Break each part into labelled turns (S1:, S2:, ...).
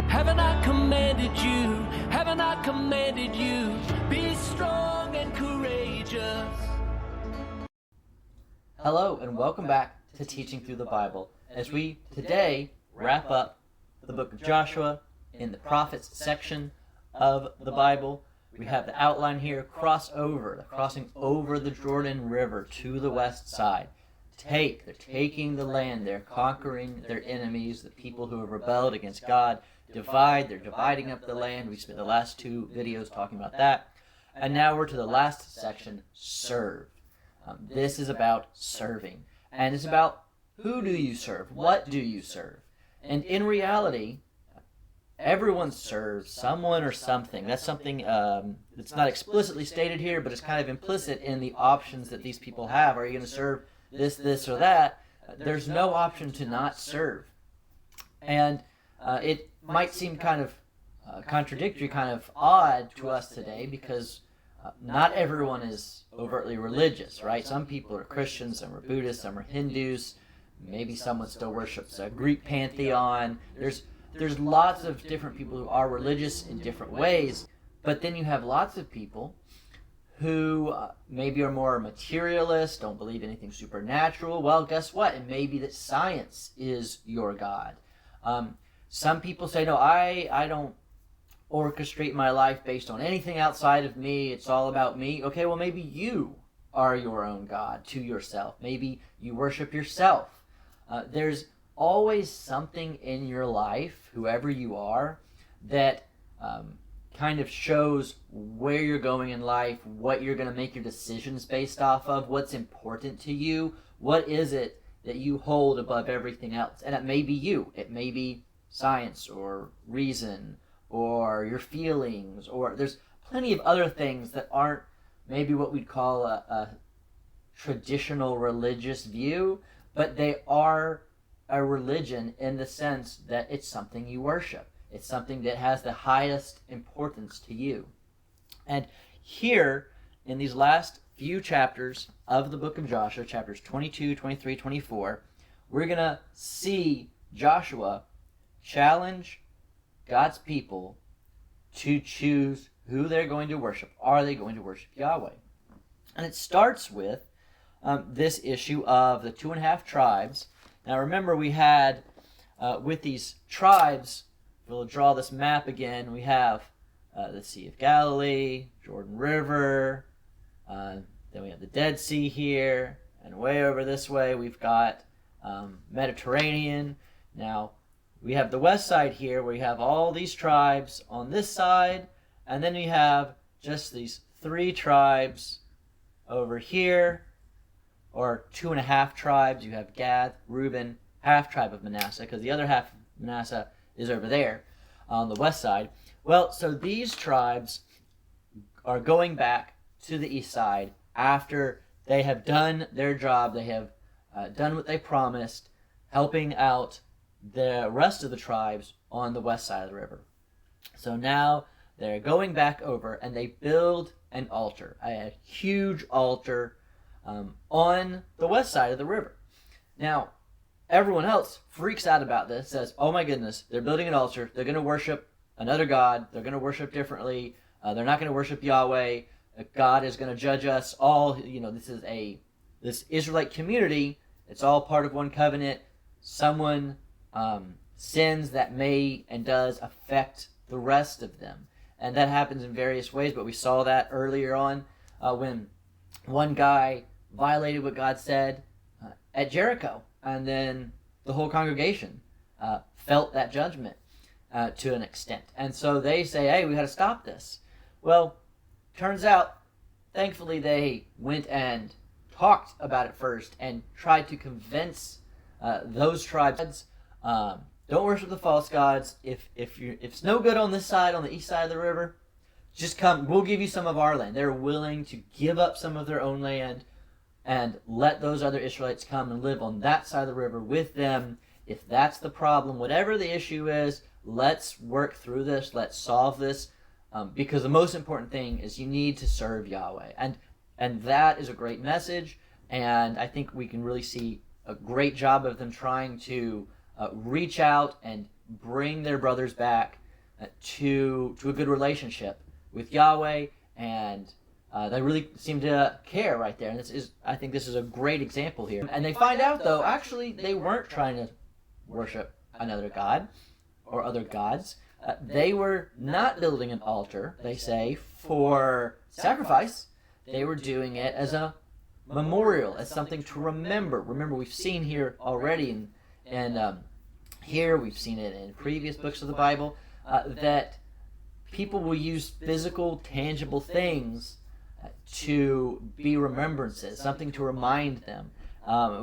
S1: Haven't I commanded you? Haven't I commanded you? Be strong and courageous.
S2: Hello and welcome back to Teaching Through the Bible, as we today wrap up the book of Joshua in the prophets section of the Bible. We have the outline here, crossing over the Jordan River to the west side. They're taking the land, they're conquering their enemies, the people who have rebelled against God. They're dividing up the land. We spent the last two videos talking about that. And now we're to the last section, serve. This is about serving. And it's about who do you serve? What do you serve? And in reality, everyone serves someone or something. That's something that's not explicitly stated here, but it's kind of implicit in the options that these people have. Are you going to serve this, or that? There's no option to not serve. And it might seem kind of contradictory, kind of odd to us today, because not everyone is overtly religious, right? Some people are Christians, some are Buddhists, some are Hindus. Maybe someone still worships a Greek pantheon. There's lots of different people who are religious in different ways, but then you have lots of people who maybe are more materialist, don't believe anything supernatural. Well, guess what? It may be that science is your God. Some people say, no, I don't orchestrate my life based on anything outside of me. It's all about me. Okay, well, maybe you are your own God to yourself. Maybe you worship yourself. There's always something in your life, whoever you are, that kind of shows where you're going in life, what you're going to make your decisions based off of, what's important to you, what is it that you hold above everything else. And it may be you. It may be science or reason or your feelings, or there's plenty of other things that aren't maybe what we'd call a traditional religious view, but they are a religion in the sense that it's something you worship. It's something that has the highest importance to you. And here, in these last few chapters of the book of Joshua, chapters 22, 23, 24, we're going to see Joshua challenge God's people to choose who they're going to worship. Are they going to worship Yahweh? And it starts with this issue of the 2.5 tribes. Now remember, we had with these tribes, we'll draw this map again. We have the Sea of Galilee, Jordan River, then we have the Dead Sea here, and way over this way we've got Mediterranean. Now we have the west side here where you have all these tribes on this side, and then we have just these 3 tribes over here, or 2.5 tribes. You have Gad, Reuben, half tribe of Manasseh, because the other half of Manasseh is over there on the west side. Well, so these tribes are going back to the east side after they have done their job. They have done what they promised, helping out the rest of the tribes on the west side of the river. So now they're going back over, and they build an altar, a huge altar on the west side of the river. Now, everyone else freaks out about this, says, oh my goodness, they're building an altar, they're going to worship another god, they're going to worship differently, they're not going to worship Yahweh, God is going to judge us all. This Israelite community, it's all part of one covenant. Someone sins, that may and does affect the rest of them. And that happens in various ways, but we saw that earlier on when one guy violated what God said at Jericho, and then the whole congregation felt that judgment to an extent. And so they say, hey, we got to stop this. Well, turns out, thankfully, they went and talked about it first and tried to convince those tribes, don't worship the false gods. If it's no good on this side, on the east side of the river, just come, we'll give you some of our land. They're willing to give up some of their own land and let those other Israelites come and live on that side of the river with them. If that's the problem, whatever the issue is, let's work through this, let's solve this, because the most important thing is you need to serve Yahweh. And that is a great message, and I think we can really see a great job of them trying to reach out and bring their brothers back to a good relationship with Yahweh, and they really seem to care right there. And I think this is a great example here. And they find out, though, actually they weren't trying to worship another god or other gods. They were not building an altar, they say, for sacrifice. They were doing it as a memorial, as something to remember. Remember, we've seen here already, and here we've seen it in previous books of the Bible, that people will use physical, tangible things to be remembrances, something to remind them.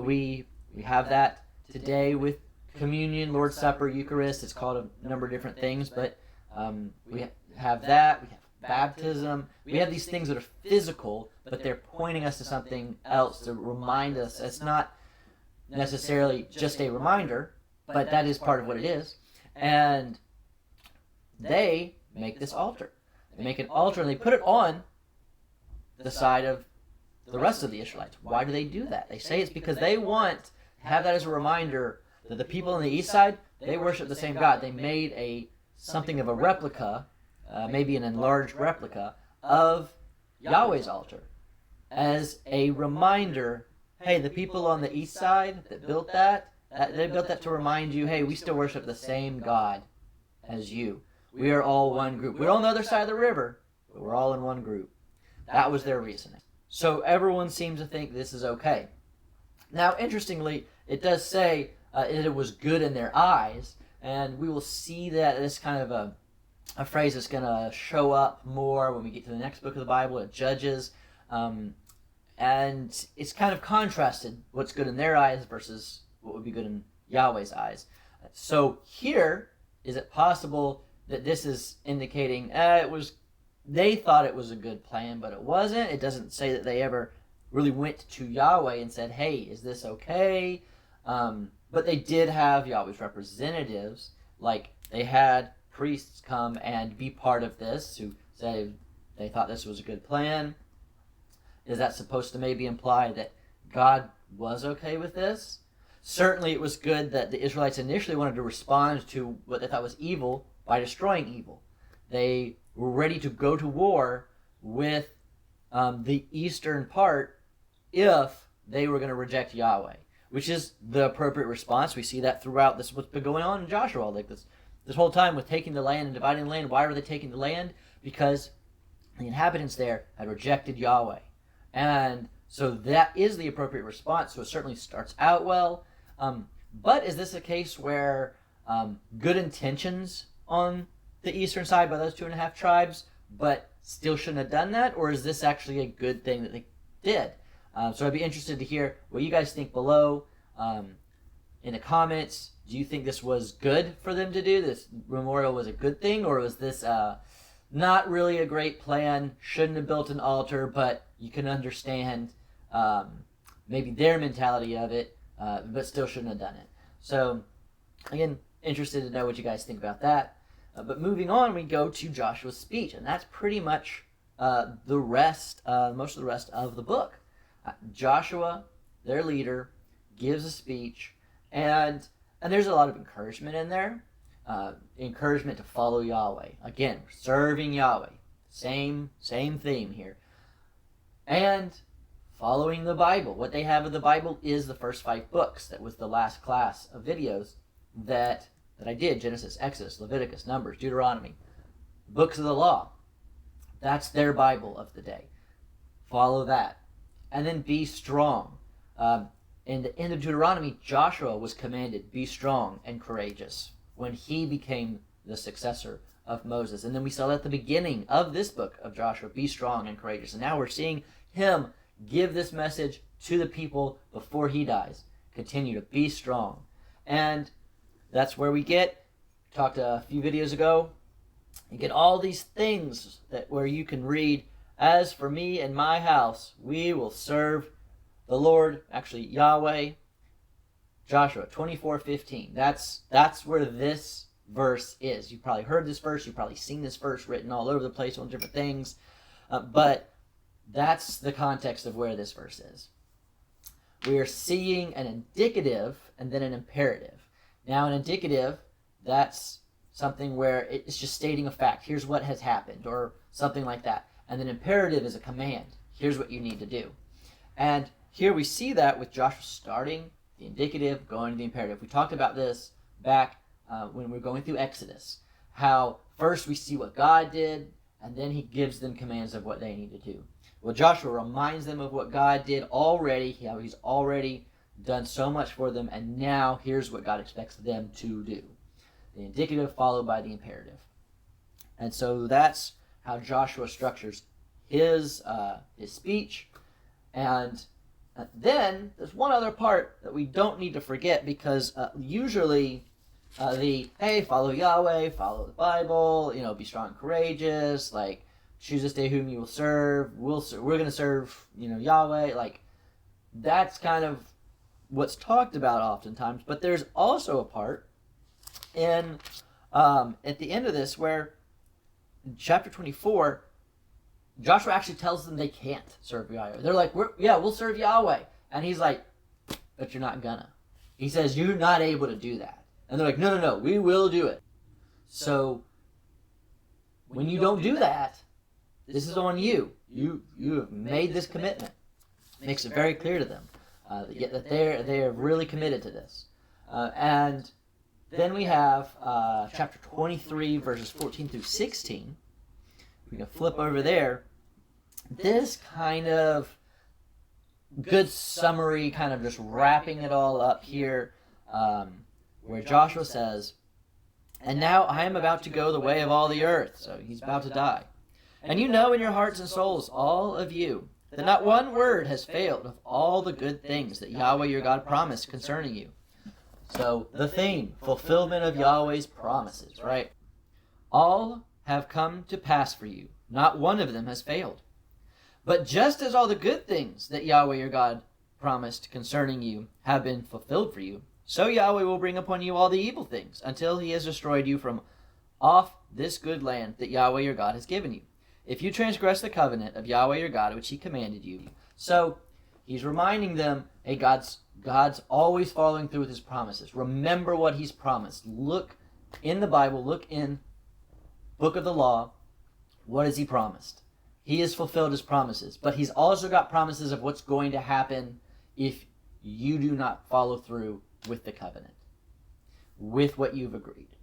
S2: We have that today with communion, Lord's Supper, Eucharist. It's called a number of different things, but we have that. We have baptism. We have these things that are physical, but they're pointing us to something else to remind us. It's not necessarily just a reminder, but that is part of what it is. And they make this altar. They make an altar and they put it on the side of the rest of the Israelites. Why do they do that? They say it's because they want to have that as a reminder that the people on the east side, they worship the same God. They made something of a replica, maybe an enlarged replica, of Yahweh's altar as a reminder, hey, the people on the east side that built that, they built that to remind you, hey, we still worship the same God as you. We are all one group. We're on the other side of the river, but we're all in one group. That was their reasoning. So everyone seems to think this is okay. Now, interestingly, it does say it was good in their eyes, and we will see that this kind of a phrase that's going to show up more when we get to the next book of the Bible, at Judges, and it's kind of contrasted what's good in their eyes versus what would be good in Yahweh's eyes. So here, is it possible that this is indicating they thought it was a good plan, but it wasn't? It doesn't say that they ever really went to Yahweh and said, hey, is this okay? But they did have Yahweh's representatives, like they had priests come and be part of this, who said they thought this was a good plan. Is that supposed to maybe imply that God was okay with this? Certainly it was good that the Israelites initially wanted to respond to what they thought was evil by destroying evil. They were ready to go to war with the eastern part if they were going to reject Yahweh, which is the appropriate response. We see that throughout this, what's been going on in Joshua, like this whole time with taking the land and dividing the land. Why were they taking the land? Because the inhabitants there had rejected Yahweh. And so that is the appropriate response. So it certainly starts out well. But is this a case where good intentions on the eastern side by those 2.5 tribes, but still shouldn't have done that? Or is this actually a good thing that they did? So I'd be interested to hear what you guys think below in the comments. Do you think this was good for them to do? This memorial was a good thing? Or was this not really a great plan? Shouldn't have built an altar, but you can understand maybe their mentality of it, but still shouldn't have done it. So, again, interested to know what you guys think about that. But moving on, we go to Joshua's speech, and that's pretty much most of the rest of the book. Joshua, their leader, gives a speech, and there's a lot of encouragement in there. Encouragement to follow Yahweh. Again, serving Yahweh. Same theme here. And following the Bible. What they have of the Bible is the first 5 books. That was the last class of videos that I did. Genesis, Exodus, Leviticus, Numbers, Deuteronomy. Books of the law. That's their Bible of the day. Follow that. And then be strong. In the end of Deuteronomy, Joshua was commanded, be strong and courageous, when he became the successor of Moses. And then we saw that at the beginning of this book of Joshua, be strong and courageous. And now we're seeing him give this message to the people before he dies. Continue to be strong. And that's where we talked a few videos ago, you get all these things where you can read, as for me and my house, we will serve the Lord, actually Yahweh. Joshua 24:15. That's where this verse is. You've probably heard this verse. You've probably seen this verse written all over the place on different things. But that's the context of where this verse is. We are seeing an indicative and then an imperative. Now, an indicative, that's something where it's just stating a fact. Here's what has happened, or something like that. And then imperative is a command. Here's what you need to do. And here we see that with Joshua starting the indicative, going to the imperative. We talked about this back when we were going through Exodus, how first we see what God did, and then he gives them commands of what they need to do. Well, Joshua reminds them of what God did already, how he's already done so much for them, and now here's what God expects them to do. The indicative followed by the imperative. And so that's how Joshua structures his speech. And then there's one other part that we don't need to forget, because usually hey, follow Yahweh, follow the Bible, be strong and courageous, like, choose this day whom you will serve, we're going to serve, Yahweh, like, that's kind of what's talked about oftentimes. But there's also a part in at the end of this where in chapter 24, Joshua actually tells them they can't serve Yahweh. They're like, we'll serve Yahweh. And he's like, but you're not gonna. He says, you're not able to do that. And they're like, no, we will do it. So when you don't do that, this is on you. You have made this commitment. Makes it very clear to them that they are really committed to this. And then we have chapter 23, verses 14 through 16. We can flip over there. This kind of good summary, kind of just wrapping it all up here, where Joshua says, and now I am about to go the way of all the earth. So he's about to die. And you know in your hearts and souls, all of you, that not one word has failed of all the good things that Yahweh your God promised concerning you. So the theme, fulfillment of Yahweh's promises, right? All have come to pass for you. Not one of them has failed. But just as all the good things that Yahweh your God promised concerning you have been fulfilled for you, so Yahweh will bring upon you all the evil things until he has destroyed you from off this good land that Yahweh your God has given you, if you transgress the covenant of Yahweh your God, which he commanded you. So he's reminding them, hey, God's always following through with his promises. Remember what he's promised. Look in the Bible, look in book of the law. What has he promised? He has fulfilled his promises, but he's also got promises of what's going to happen if you do not follow through with the covenant, with what you've agreed.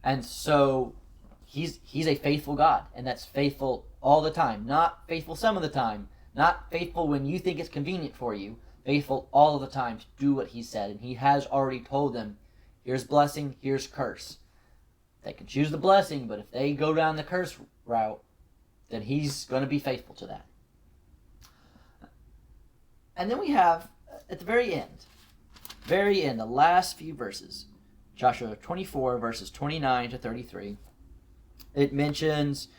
S2: And so he's a faithful God, and that's faithful all the time, not faithful some of the time, not faithful when you think it's convenient for you, faithful all of the time to do what he said. And he has already told them, here's blessing, here's curse. They can choose the blessing, but if they go down the curse route, then he's going to be faithful to that. And then we have, at the very end, the last few verses, Joshua 24, verses 29 to 33, it mentions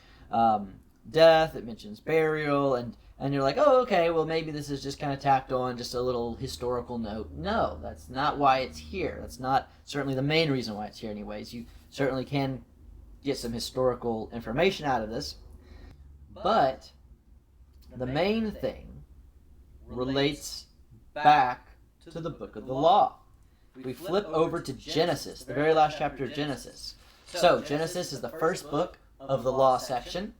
S2: death, it mentions burial, and you're like, oh, okay, well, maybe this is just kind of tacked on, just a little historical note. No, that's not why it's here. That's not certainly the main reason why it's here anyways. You certainly can get some historical information out of this, but the main thing relates back to the book of the law. We flip over to Genesis, the very last chapter of Genesis. So Genesis is the first book of the law section,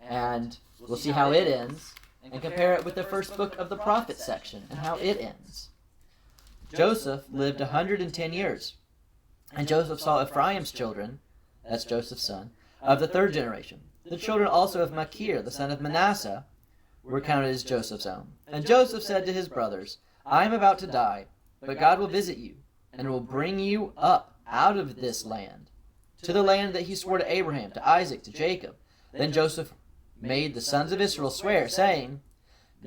S2: and we'll see how it ends, and compare it with the first book of the prophet section and how it ends. Joseph lived 110 years, and Joseph saw Ephraim's children, that's Joseph's son, of the third generation. The children also of Machir, the son of Manasseh, were counted as Joseph's own. And Joseph said to his brothers, I am about to die, but God will visit you, and will bring you up out of this land, to the land that he swore to Abraham, to Isaac, to Jacob. Then Joseph made the sons of Israel swear, saying,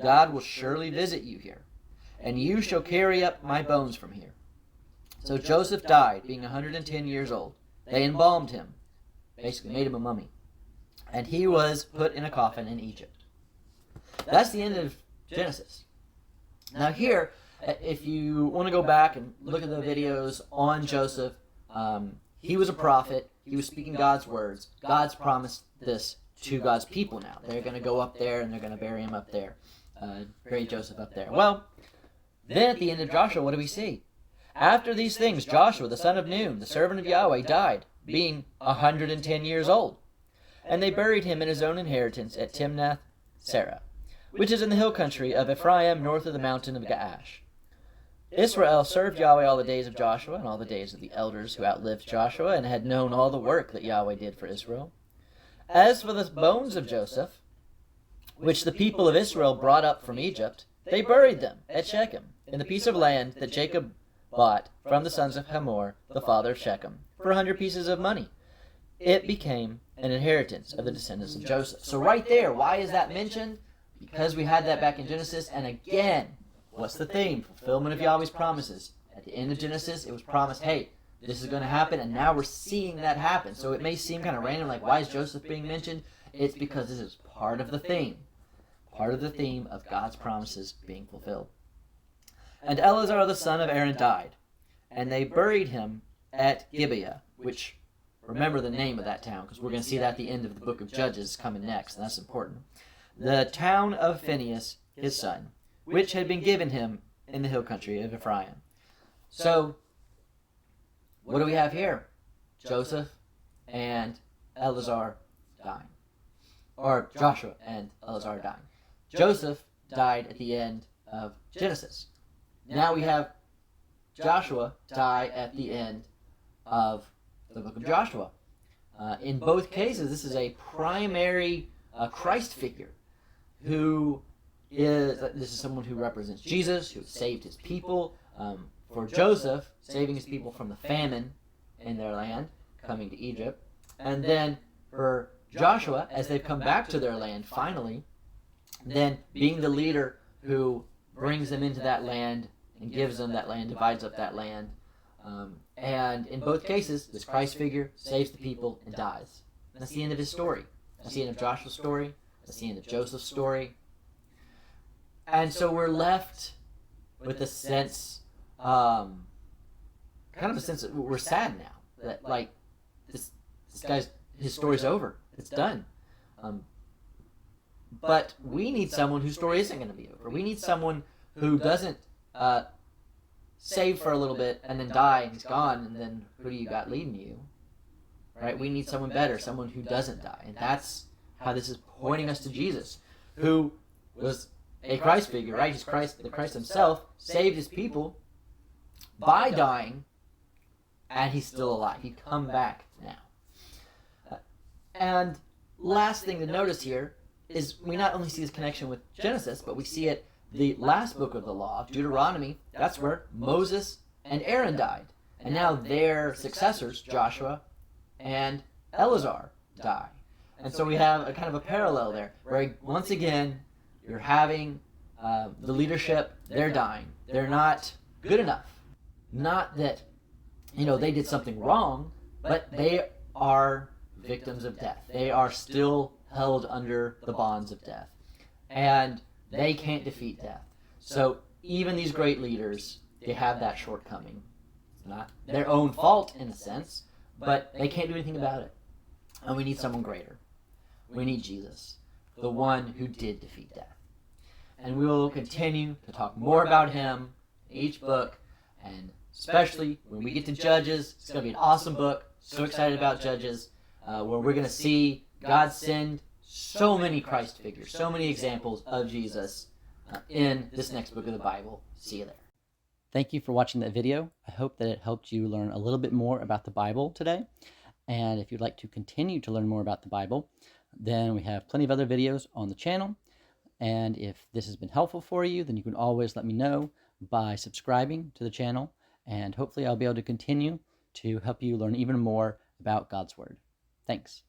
S2: God will surely visit you here, and you shall carry up my bones from here. So Joseph died, being 110 years old. They embalmed him, basically made him a mummy, and he was put in a coffin in Egypt. That's the end of Genesis. Now here, if you want to go back and look at the videos on Joseph, he was a prophet. He was speaking God's words. God's promised this to God's people now. They're going to go up there and they're going to bury him up there, bury Joseph up there. Well, then at the end of Joshua, what do we see? After these things, Joshua, the son of Nun, the servant of Yahweh, died, being 110 years old. And they buried him in his own inheritance at Timnath Serah, which is in the hill country of Ephraim, north of the mountain of Gaash. Israel served Yahweh all the days of Joshua and all the days of the elders who outlived Joshua and had known all the work that Yahweh did for Israel. As for the bones of Joseph, which the people of Israel brought up from Egypt, they buried them at Shechem, in the piece of land that Jacob bought from the sons of Hamor, the father of Shechem, for 100 pieces of money. It became an inheritance of the descendants of Joseph. So right there, why is that mentioned? Because we had that back in Genesis, and again, what's the theme? Fulfillment of Yahweh's promises. At the end of Genesis, it was promised, hey, this is going to happen, and now we're seeing that happen. So it may seem kind of random, like, why is Joseph being mentioned? It's because this is part of the theme. Part of the theme of God's promises being fulfilled. And Eleazar the son of Aaron died, and they buried him at Gibeah, which, remember the name of that town, because we're going to see that at the end of the book of Judges coming next, and that's important. The town of Phinehas, his son, which had been given him in the hill country of Ephraim. So, what do we have here? Joseph and Eleazar dying. Or Joshua and Eleazar dying. Joseph died at the end of Genesis. Now we have Joshua die at the end of the book of Joshua. In both cases, this is a primary Christ figure who this is someone who represents Jesus, who saved his people. For Joseph, saving his people from the famine in their land, coming to Egypt. And then for Joshua, as they've come back to their land finally, then being the leader who brings them into that land and gives them that land, divides up that land. And in both cases, this Christ figure saves the people and dies. And that's the end of his story. That's the end of Joshua's story. That's the end of Joseph's story. And so we're left with a sense, kind of a sense that we're sad now. That, like, this guy's, his story's over. It's done. But we need someone whose story isn't going to be over. We need someone who doesn't save for a little bit and then die and he's gone, and then who do you got leading you? Right? We need someone better, someone who doesn't die. And that's how this is pointing us to Jesus, who was a Christ figure, right? He's Christ, the Christ himself, saved his people by dying, and he's still alive. He'd come back now. And last thing to notice here is we not only see this connection with Genesis, but we see it the last book of the law, Deuteronomy. That's where Moses and Aaron died. And now their successors, Joshua and Eleazar, die. And so we have a kind of a parallel there, where once again, you're having the leadership, they're dying. They're not good enough. Not that, they did something wrong, but they are victims of death. They are still held under the bonds of death. And they can't defeat death. So even these great leaders, they have that shortcoming. It's not their own fault in a sense, but they can't do anything about it. And we need someone greater. We need Jesus, the one who did defeat death. And we will continue to talk more about him in each book, and especially when we get to Judges. It's going to be an awesome book. So excited about Judges, where we're going to see God send so many Christ figures, so many examples of Jesus in this next book of the Bible. See you there.
S3: Thank you for watching that video. I hope that it helped you learn a little bit more about the Bible today. And if you'd like to continue to learn more about the Bible, then we have plenty of other videos on the channel. And if this has been helpful for you, then you can always let me know by subscribing to the channel. And hopefully I'll be able to continue to help you learn even more about God's Word. Thanks.